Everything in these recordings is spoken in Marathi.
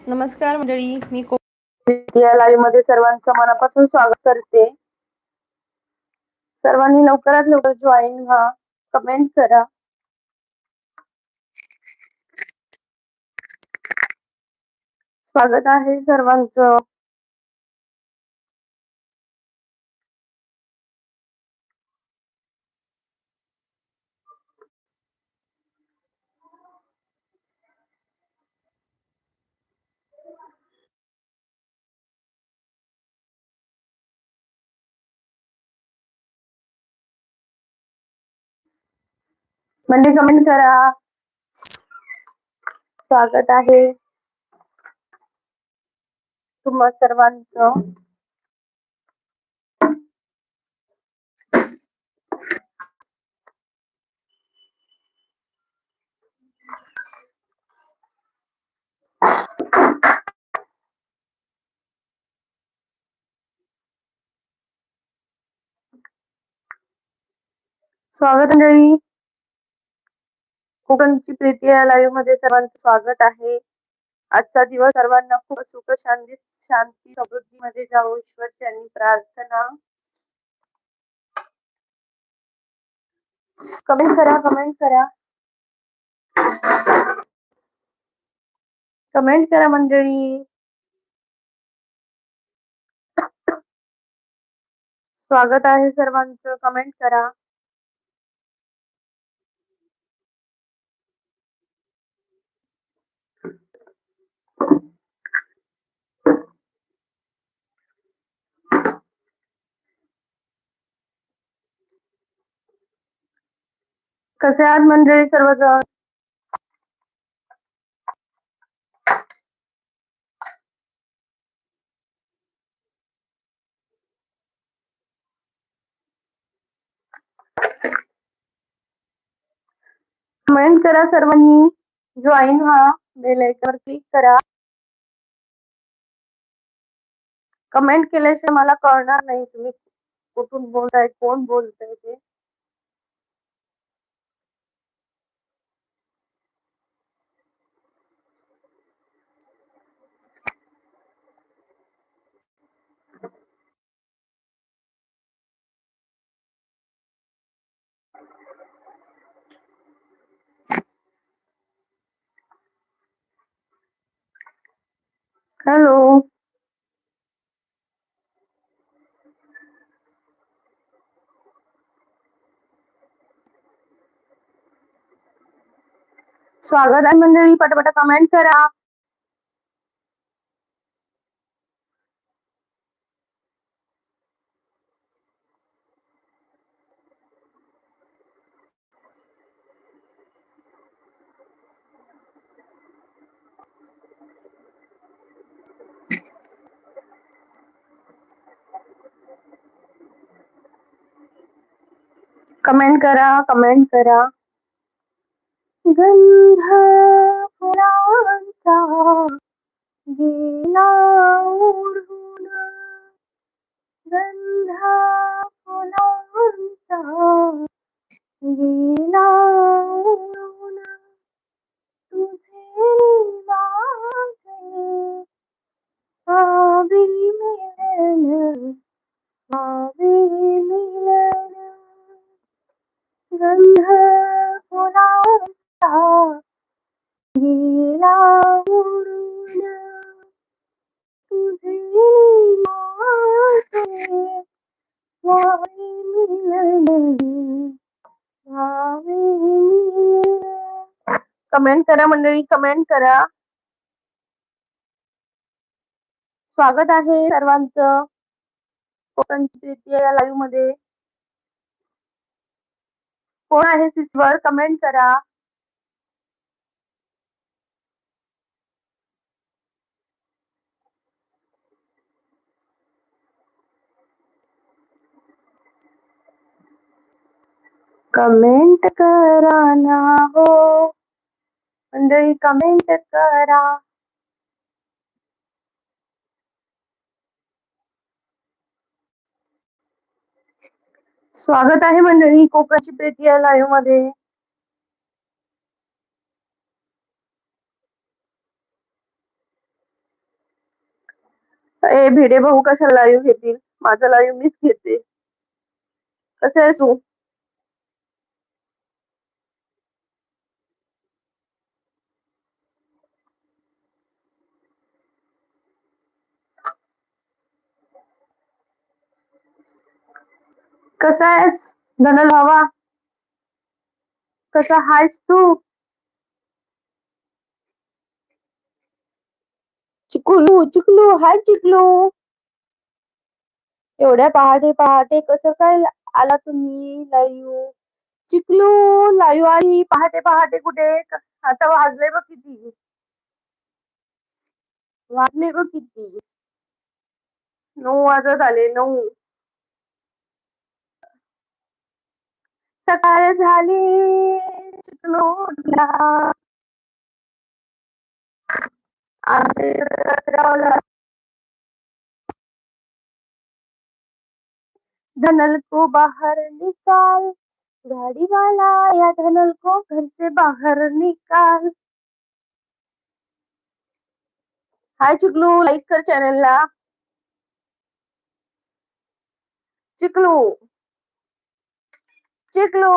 नमस्कार मंडळी, मी या लाईव्ह मध्ये सर्वांचं मनापासून स्वागत करते. सर्वांनी लवकरात लवकर जॉईन व्हा, कमेंट करा. स्वागत आहे सर्वांचं. म्हणजे कमेंट करा. स्वागत आहे तुम्हा सर्वांचं. स्वागत मंडळी, कोकणची प्रीती या लाईव्ह मध्ये सर्वांचं स्वागत आहे. आजचा दिवस सर्वांना खूप सुख शांती समृद्धीमध्ये जावो, ईश्वर यांनी प्रार्थना. कमेंट करा, कमेंट करा, कमेंट करा मंडळी. स्वागत आहे सर्वांचं, कमेंट करा. कसे आहात मंडळी सर्वजण? कमेंट करा सर्वांनी, जॉईन व्हा, बेल आयकॉनवर क्लिक करा. कमेंट केल्याशिवाय मला कळणार नाही तुम्ही कुठून बोलताय, कोण बोलताय ते. हॅलो, स्वागत आहे मंडळी, पटापट कमेंट करा. कमेंट करा, कमेंट करा. गंध फुलांचा गेला ओढून, गंध फुलांचा गेला ओढून, तुझे माझे आवी मिलन, आवी मिलन. गंध फुलांचा गेला ओढून, तुझे माझे आवी मिलन, आवी मिलन. कमेंट करा मंडळी, कमेंट करा. स्वागत आहे सर्वांचं कोकणची प्रीती या लाईव्ह मध्ये. कोण आहे सिस्वर, कमेंट करा. कमेंट करा ना हो मंडळी, कमेंट करा. स्वागत आहे मंडळी कोकणची प्रीती या लाईव्ह मध्ये. ए भिडे भाऊ कशाला लाईव्ह घेतील? माझा लाईव्ह मीच घेते. कसं आहेस तू? कसा आहेस धनल भावा? कसा आहेस तू? चिकलू चिकलू हाय चिकलू. एवढ्या पहाटे पहाटे कसं काय आला तुम्ही लाईव्ह? चिकलू लाईव्ह आली पहाटे पहाटे कुठे? आता वाजले बघ किती? वाजले बघ किती? 9 वाजत आले 9. सकाळ झाली चिकलू उठला. आमच्या इथं कचरा धनल को बाहर निकाल, गाड़ी वाला या धनल को घर से बाहर निकाल. हाय चिकलू, लाईक कर चॅनलला. चिकलू चिकलू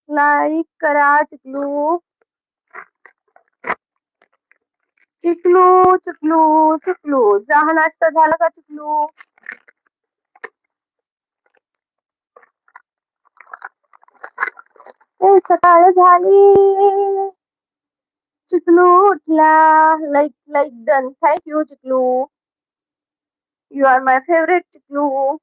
लाईक करा चिकलू. चिकलू चिकलू चिकलू चहा नाश्ता झाला का चिकलू? सकाळ झाली चिकलू उठला. Like like done. Thank you Chiklu. You are my favourite Chiklu.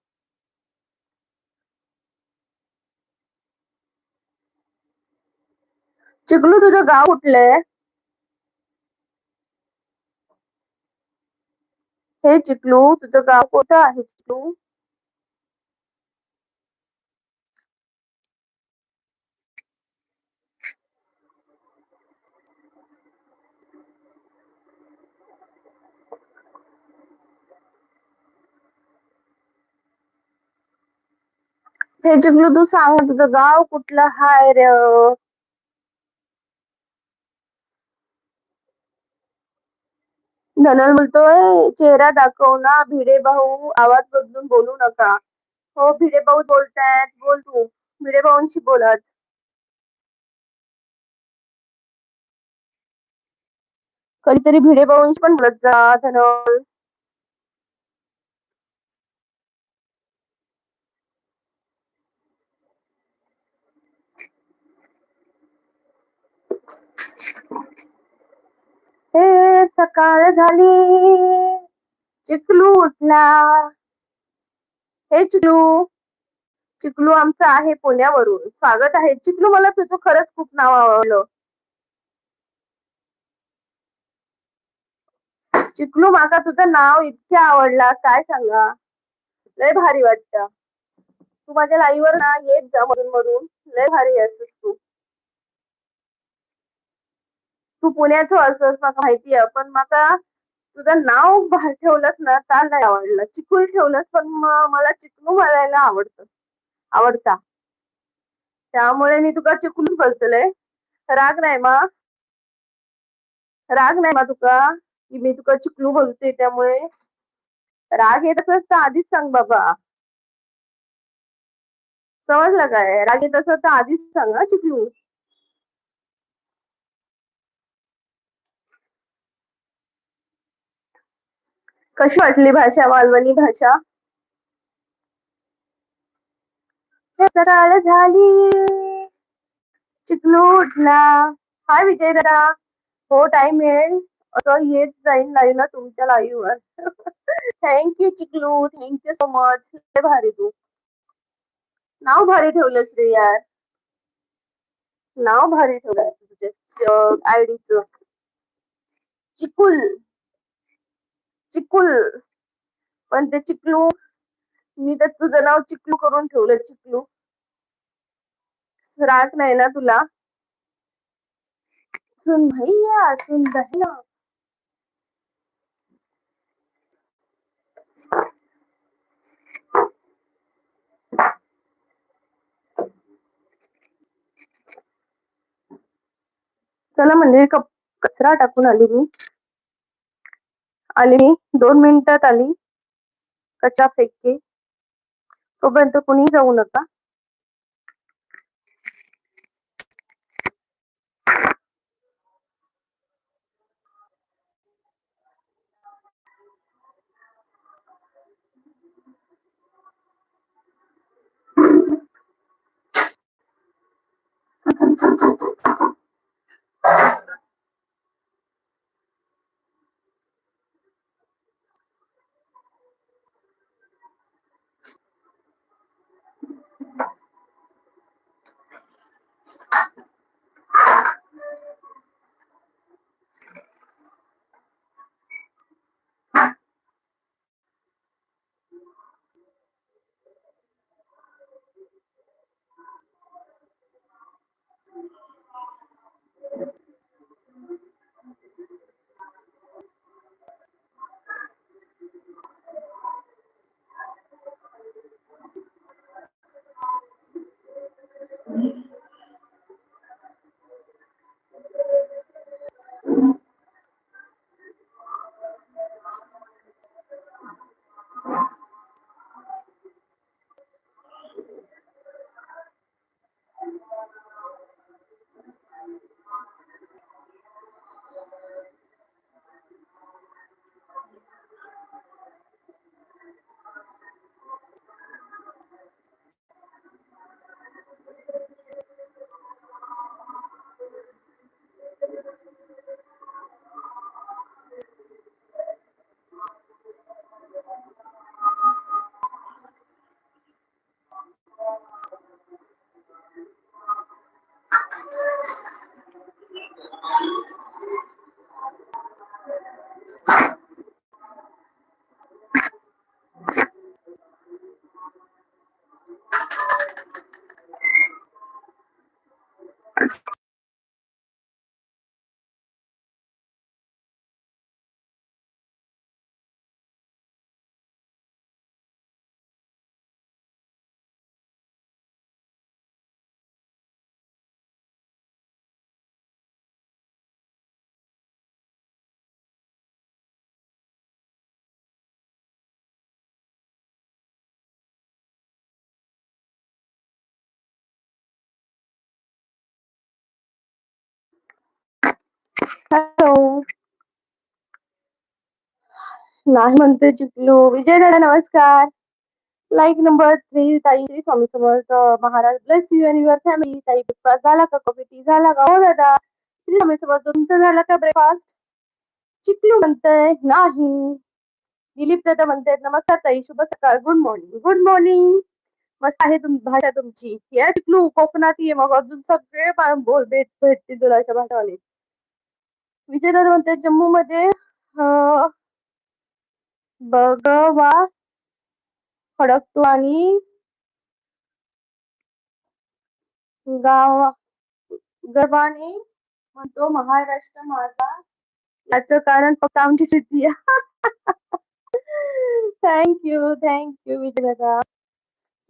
Chiklu तुझं गाव कुठलंय? हे चिकलू तुझं गाव कोणतं आहे चिकलू? हे चिकलू तू सांग तुझं गाव कुठलं हाय रे? धनल बोलतोय चेहरा दाखव ना भिडे भाऊ, आवाज बदलून बोलू नका. हो भिडे भाऊ बोलतायत, बोल तू. भिडे भाऊंशी बोल आज. कधीतरी भिडे भाऊंशी पण बोलत जा धनल. हे सकाळ झाली चिकलू उठला. हे चिकलू चिकलू आमचं आहे पुण्यावरून. स्वागत आहे चिकलू. मला तुझं खरंच खूप नाव आवडलं चिकलू. माका तुझं नाव इतकं आवडला काय सांगा. लय भारी वाटतं. तू माझ्या लाईव्ह वर ना येत जा मधून मधून. लय भारी असस तू. तू पुण्याचं असस माका माहिती आहे, पण माका तुझं नाव भारी ठेवलंस ना त्या नाही आवडलं. चिकूल ठेवलंस पण मला चिकलू म्हणायला आवडता. त्यामुळे मी तुका चिकलूच बोलतले. राग नाही मा तुका की मी तुका चिकलू बोलते त्यामुळे? राग येत असस तर आधीच सांग बाबा. समजलं काय? राग येत असं तर आधीच सांग हा चिकलू. कशी वाटली भाषा, मालवणी भाषा? सकाळ झाली चिकलू उठला. हाय विजय दादा. हो टाइम मिळेल असं येत जाईन लाईव्ह ला तुमच्या लाईव्ह वर. Thank you Chiklu, thank you so much. लय भारी तू. नाव भारी ठेवलंस रे यार. नाव भारी ठेवलंस तुझ्या आयडीचं. चिकुल चिकुल. पण ते चिकलू मी तर तुझं नाव चिकलू करून ठेवलं चिकलू. राग नाही ना तुला? सुन भैया सुन बहना. चला म्हणजे कचरा टाकून आली मी. आली मी 2 मिनिटात आली. कचरा फेकके. तोपर्यंत कुणी जाऊ नका. हॅलो. नाही म्हणते चिकलू. विजय दादा नमस्कार. लाईक नंबर 3 ताई. Shri Swami Samarth Maharaj bless you and your family. ताई ब्रेकफास्ट झाला का? कॉफी टी झाला का? हो दादा. श्री स्वामी समर्थ तुमचा झाला का ब्रेकफास्ट? चिकलू म्हणतंय नाही. दिलीप दादा म्हणतायत नमस्कार ताई, शुभ सकाळ, गुड मॉर्निंग. Good morning. मस्त आहे भाषा तुमची. या चिकलू कोकणात ये मग अजून सगळे बोल भेटतील तुला अशा भाषावाले. विजय दादा म्हणतात जम्मू मध्ये बगवा खडकतो आणि गर्वाने म्हणतो महाराष्ट्र माझा. याचं कारण फक्त आमची शेती. थँक्यू विजय दादा.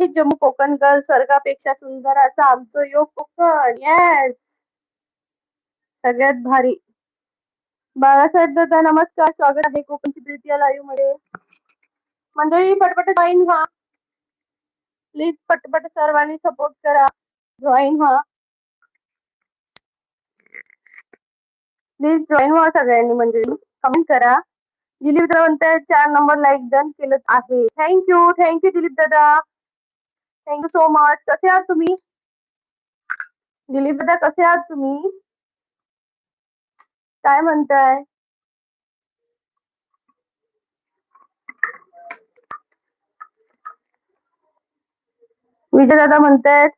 हे जम्मू कोकण गर्ल स्वर्गापेक्षा सुंदर असं आमचं योग कोकण. येस, सगळ्यात भारी. बाळासाहेब दादा नमस्कार, स्वागत आहे कोकणची प्रीती या लाईव्ह मध्ये. मंडळी पटपट जॉईन व्हा प्लीज. पटपट सर्वांनी सपोर्ट करा, जॉईन व्हा प्लीज. जॉईन व्हा सगळ्यांनी मंडळी. कमेंट करा. दिलीप दादा म्हणतात 4 नंबर लाईक डन केलं आहे. थँक्यू दिलीप दादा. Thank you so much. कसे आहात तुम्ही दिलीप दादा? कसे आहात तुम्ही? काय म्हणताय? विजय दादा म्हणतायत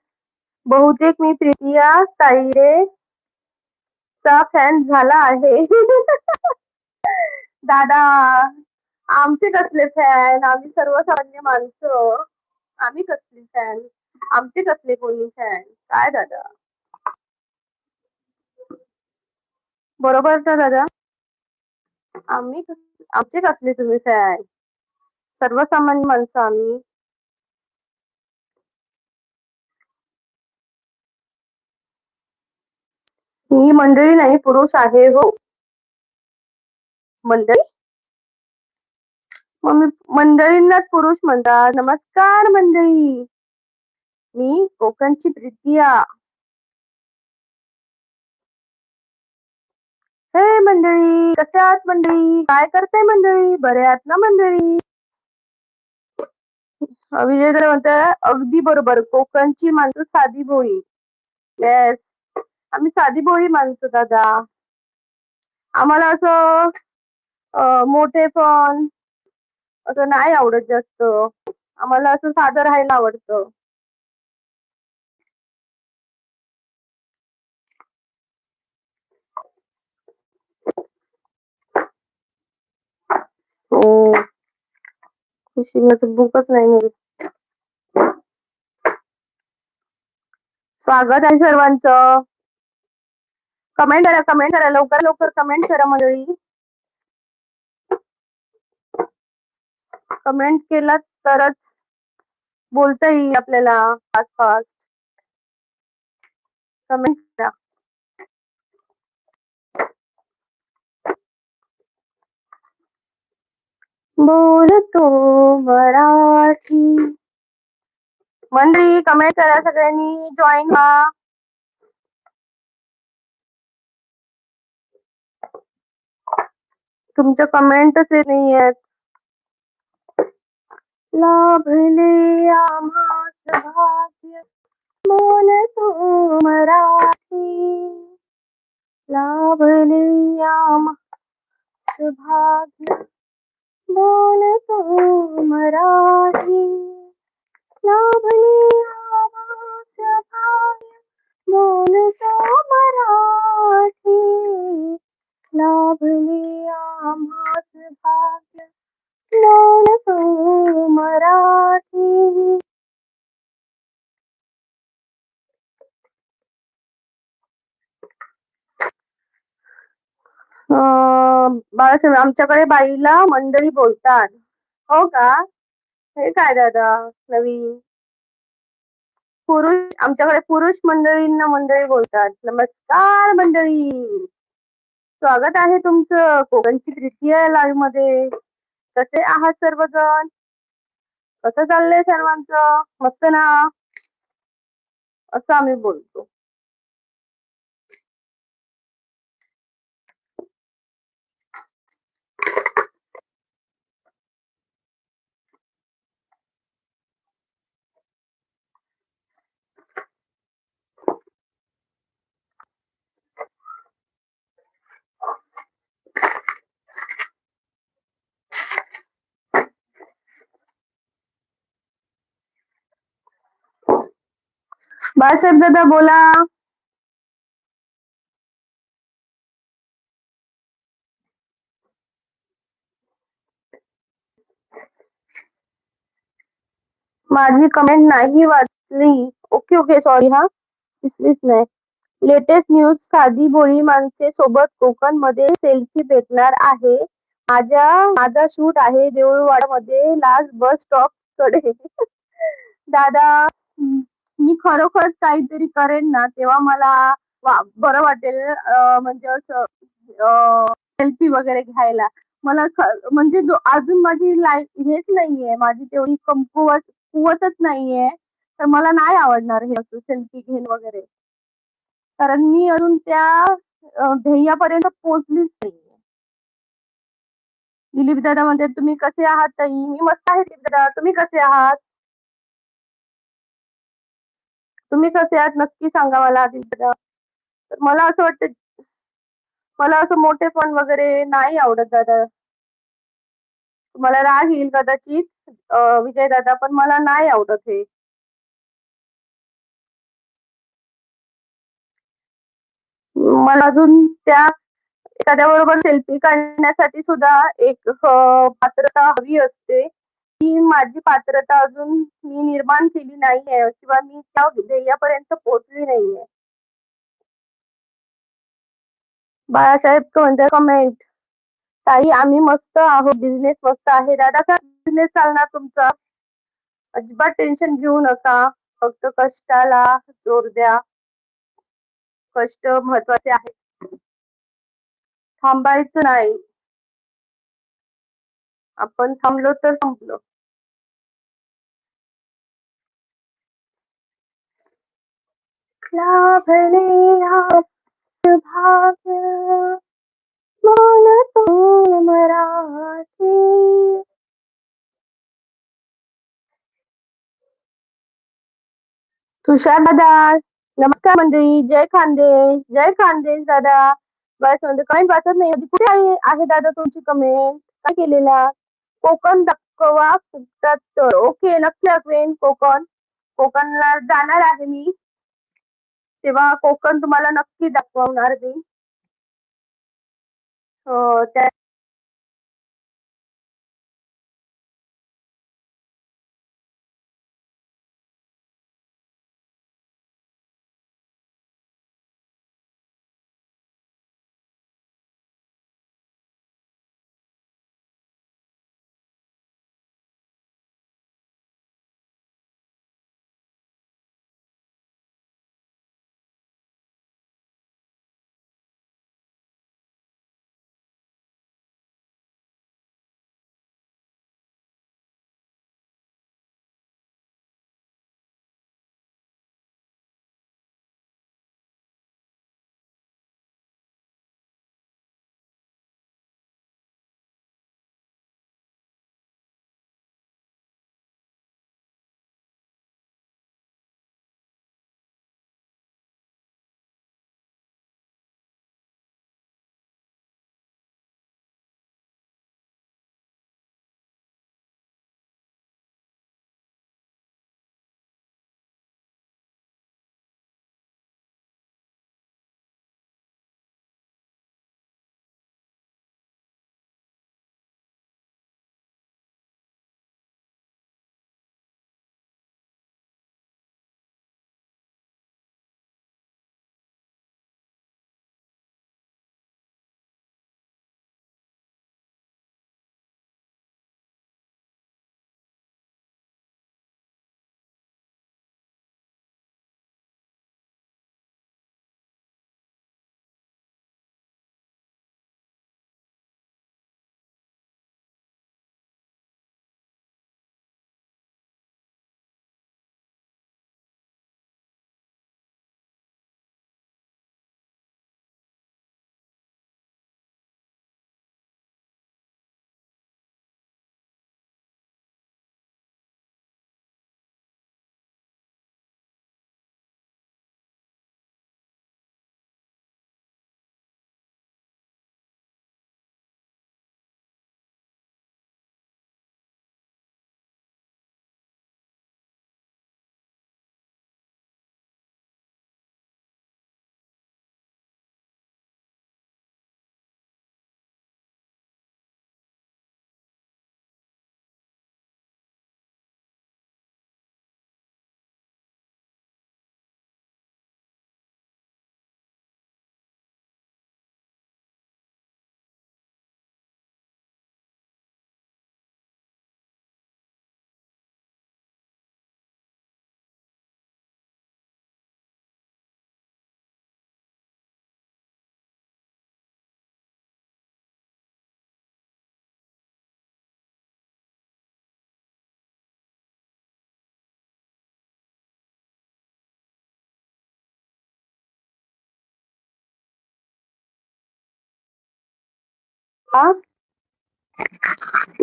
बहुतेक मी प्रीतिया ताईरे चा फॅन झाला आहे. दादा आमचे कसले फॅन? आम्ही सर्वसामान्य माणसं. आम्ही कसले फॅन? आमचे कसले कोणी फॅन? काय दादा बरोबर का दादा? आमचे कसले तुम्ही फॅन? सर्वसामान्य माणसं आम्ही. मी मंडळी नाही पुरुष आहे हो. मंडळी मग मंडळींनाच पुरुष म्हणतात. नमस्कार मंडळी, मी कोकणची प्रीतिया. हे मंडळी, कशा आहात मंडळी? काय करताय मंडळी? बरे आहात ना मंडळी? विजय दादा म्हणताय अगदी बरोबर, कोकणची माणसं साधी भोळी. येस, आम्ही साधी भोळी माणसं दादा. आम्हाला असं मोठे पण असं नाही आवडत जास्त. आम्हाला असं साधं राहायला आवडतं. हो, खुशी माझं भूकच नाही मिळत. स्वागत आहे सर्वांचं. कमेंट करा लवकर लवकर कमेंट करा मंडळी. कमेंट केला तरच बोलता येईल आपल्याला फास्ट फास्ट. कमेंट करा. बोलतो मराठी. मंडळी कमेंट करा, सगळ्यांनी जॉईन व्हा. तुमच्या कमेंटच येत नाहीयेत. लाभले आम्हास भाग्य, बोलतो मराठी. लाभले आम्हास भाग्य, बोलतो मराठी. लाभले आम्हास भाग्य, बोलतो मराठी. लाभले आम्हास भाग्य, बोलतो मराठी. बाळासाहेब, आमच्याकडे बाईला मंडळी बोलतात. हो का? हे काय दादा नवीन? पुरुष, आमच्याकडे पुरुष मंडळींना मंडळी बोलतात. नमस्कार मंडळी, स्वागत आहे तुमचं कोकणची तृतीय लाईव्ह मध्ये. कसे आहात सर्वजण? कसं चाललंय सर्वांचं? मस्त ना? असं आम्ही बोलतो. बाळासाहेब दादा बोला. माझी कमेंट नाही वाचली. ओके ओके, सॉरी हा, दिसलीच नाही. लेटेस्ट न्यूज, साधी भोळी माणसे सोबत कोकण मध्ये सेल्फी भेटणार आहे. माझा शूट आहे देऊळवाडामध्ये लास्ट बस स्टॉप कडे. दादा, मी खरोखरच काहीतरी करेन ना तेव्हा मला बरं वाटेल. म्हणजे असं सेल्फी वगैरे घ्यायला. मला म्हणजे अजून माझी लाईफ हेच नाहीये, माझी तेवढी कुवतच नाहीये, तर मला नाही आवडणार हे असं सेल्फी घेणं वगैरे. कारण मी अजून त्या ध्येयापर्यंत पोहोचलीच नाहीये. दिलीप दादा म्हणते तुम्ही कसे आहात ताई? मी मस्त आहे दिलीप दादा, तुम्ही कसे आहात? तुम्ही कसे आहात नक्की सांगा मला दिलीप दादा. मला असं वाटतं, मला असं मोठेपण वगैरे नाही आवडत दादा. मला राग येईल कदाचित विजय दादा, पण मला नाही आवडत हे. मला अजून त्या एखाद्या बरोबर सेल्फी काढण्यासाठी सुद्धा एक पात्रता हवी असते. ती माझी पात्रता अजून मी निर्माण केली नाहीये किंवा मी त्या ध्येयापर्यंत पोहोचली नाहीये. बाळासाहेब म्हणते कमेंट, ताई आम्ही मस्त आहोत, बिझनेस मस्त आहे. दादा कसा बिझनेस चालणार तुमचा? अजिबात टेन्शन घेऊ नका, फक्त कष्टाला जोर द्या. कष्ट महत्वाचे आहे, थांबायचं नाही. आपण थांबलो तर संपलो. लाभले आज भाग्य बोलतो मराठी. तुषार दादा, नमस्कार मंडळी. जय खानदेश, जय खानदेश दादा. बस म्हणजे कमेंट वाचत नाही. कुठे आहे दादा तुमची कमेंट? काय केलेला? कोकण दाखवा फुकटात तर. ओके, नक्की दाखवेन कोकण. कोकणला जाणार आहे मी, तेव्हा कोकण तुम्हाला नक्की दाखवणार मी. त्या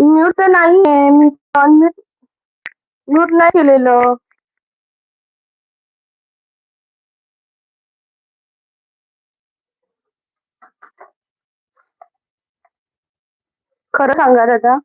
म्यूट तर नाहीये, मी अनम्यूट म्यूट नाही केलेलं. खरं सांगा दादा.